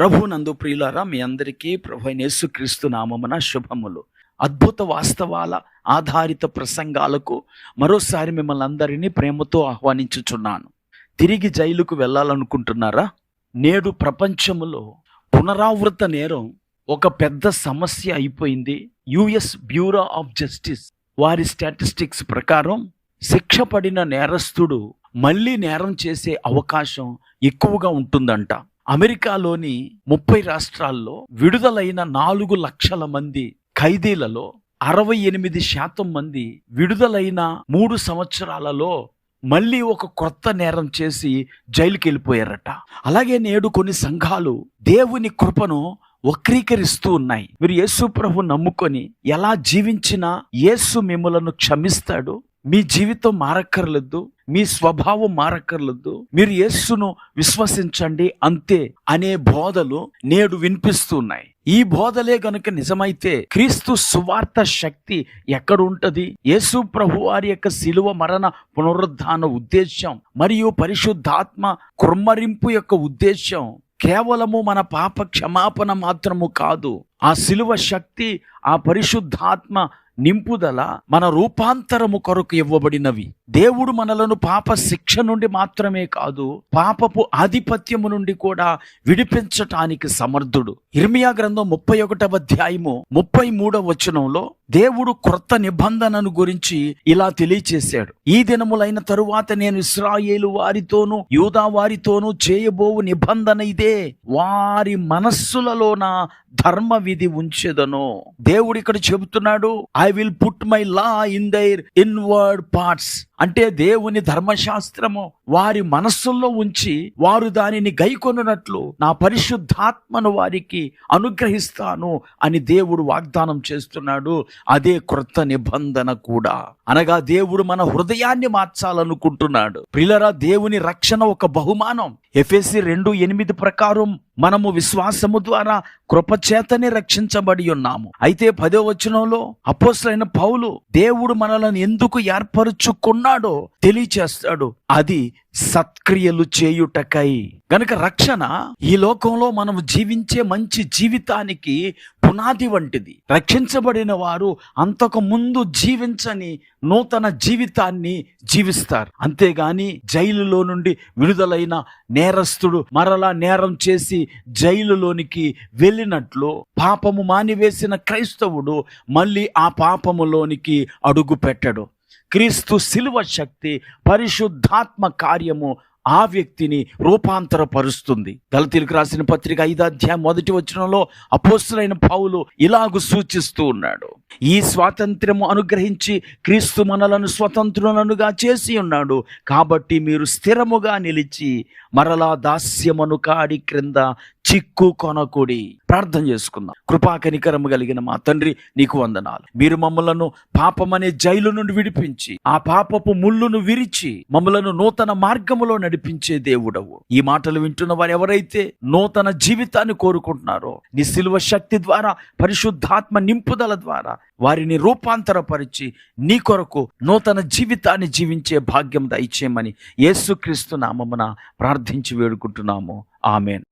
ప్రభునందు ప్రియులారా, మీ అందరికీ ప్రభు అయిన యేసుక్రీస్తు నామమున శుభములు. అద్భుత వాస్తవాల ఆధారిత ప్రసంగాలకు మరోసారి మిమ్మల్ని అందరినీ ప్రేమతో ఆహ్వానించుచున్నాను. తిరిగి జైలుకు వెళ్ళాలనుకుంటున్నారా? నేడు ప్రపంచములో పునరావృత నేరం ఒక పెద్ద సమస్య అయిపోయింది. యుఎస్ బ్యూరో ఆఫ్ జస్టిస్ వారి స్టాటిస్టిక్స్ ప్రకారం శిక్ష పడిన నేరస్తుడు మళ్ళీ నేరం చేసే అవకాశం ఎక్కువగా ఉంటుందంట. అమెరికాలోని 30 రాష్ట్రాల్లో విడుదలైన 4 లక్షల మంది ఖైదీలలో 68% మంది విడుదలైన 3 సంవత్సరాలలో మళ్ళీ ఒక కొత్త నేరం చేసి జైలుకి వెళ్ళిపోయారట. అలాగే నేడు కొన్ని సంఘాలు దేవుని కృపను వక్రీకరిస్తూ ఉన్నాయి. మీరు యేసు ప్రభు నమ్ముకొని ఎలా జీవించినా యేసు మిమ్మలను క్షమిస్తాడు. మీ జీవితం మారక్కర్లేదు, మీ స్వభావం మారక్కర్లేదు, మీరు యేసును విశ్వసించండి అంతే అనే బోధలు నేడు వినిపిస్తున్నాయి. ఈ బోధలే గనుక నిజమైతే క్రీస్తు సువార్త శక్తి ఎక్కడ ఉంటది? యేసు ప్రభు వారి యొక్క శిలువ మరణ పునరుద్ధాన ఉద్దేశం మరియు పరిశుద్ధాత్మ కుమ్మరింపు యొక్క ఉద్దేశం కేవలము మన పాప క్షమాపణ మాత్రము కాదు. ఆ శిలువ శక్తి, ఆ పరిశుద్ధాత్మ నింపుదల మన రూపాంతరము కొరకు ఇవ్వబడినవి. దేవుడు మనలను పాప శిక్ష నుండి మాత్రమే కాదు, పాపపు ఆధిపత్యము నుండి కూడా విడిపించటానికి సమర్థుడు. ఇర్మియా గ్రంథం 31వ అధ్యాయము 33వ వచనంలో దేవుడు క్రొత్త నిబంధనను గురించి ఇలా తెలియచేశాడు. ఈ దినములైన తరువాత నేను ఇశ్రాయేలు వారితోనూ యూదా వారితోనూ చేయబోవు నిబంధన ఇదే, వారి మనస్సులలో నా ధర్మ విధి ఉంచెదను. దేవుడు ఇక్కడ చెబుతున్నాడు, I will put my law in their inward parts. అంటే దేవుని ధర్మశాస్త్రము వారి మనస్సుల్లో ఉంచి వారు దానిని గైకొనున్నట్లు నా పరిశుద్ధాత్మను వారికి అనుగ్రహిస్తాను అని దేవుడు వాగ్దానం చేస్తున్నాడు. అదే క్రొత్త నిబంధన కూడా. అనగా దేవుడు మన హృదయాన్ని మార్చాలనుకుంటున్నాడు. ప్రియులారా, దేవుని రక్షణ ఒక బహుమానం. ఎఫెసీ 2:8 ప్రకారం మనము విశ్వాసము ద్వారా కృపచేతనే రక్షించబడి ఉన్నాము. అయితే 10వ వచనంలో అపోస్తలుడైన పౌలు దేవుడు మనలను ఎందుకు ఏర్పరుచుకున్నాడో తెలియచేస్తాడు. అది సత్క్రియలు చేయుటకై. గనుక రక్షణ ఈ లోకంలో మనం జీవించే మంచి జీవితానికి పునాది వంటిది. రక్షించబడిన వారు అంతకు ముందు జీవించని నూతన జీవితాన్ని జీవిస్తారు. అంతేగాని జైలులో నుండి విడుదలైన నేరస్తుడు మరలా నేరం చేసి జైలులోనికి వెళ్ళినట్లు పాపము మానివేసిన క్రైస్తవుడు మళ్ళీ ఆ పాపములోనికి అడుగు పెట్టడు. క్రీస్తు శిలువ శక్తి, పరిశుద్ధాత్మ కార్యము ఆ వ్యక్తిని రూపాంతరపరుస్తుంది. గలతీయులకు రాసిన పత్రిక 5వ అధ్యాయం 1వ వచనంలో అపోస్తలుడైన పౌలు ఇలాగు సూచిస్తూ ఉన్నాడు, ఈ స్వాతంత్ర్యము అనుగ్రహించి క్రీస్తు మనలను స్వతంత్రులనుగా చేసి ఉన్నాడు. కాబట్టి మీరు స్థిరముగా నిలిచి మరలా దాస్యమును కాడి క్రింద చిక్కు కొనకుడి. ప్రార్థన చేసుకుందాం. కృపా కనికరము కలిగిన మా తండ్రి, నీకు వందనాలు. మీరు మమ్మలను పాపమనే జైలు నుండి విడిపించి ఆ పాపపు ముళ్ళును విరిచి మమ్మలను నూతన మార్గములో నడిపించే దేవుడవు. ఈ మాటలు వింటున్న వారు ఎవరైతే నూతన జీవితాన్ని కోరుకుంటున్నారో నీ శిలువ శక్తి ద్వారా, పరిశుద్ధాత్మ నింపుదల ద్వారా వారిని రూపాంతరపరిచి నీ కొరకు నూతన జీవితాన్ని జీవించే భాగ్యం దయచేయమని యేసుక్రీస్తు నామమున ప్రార్థించి వేడుకుంటున్నాము. ఆమేన్.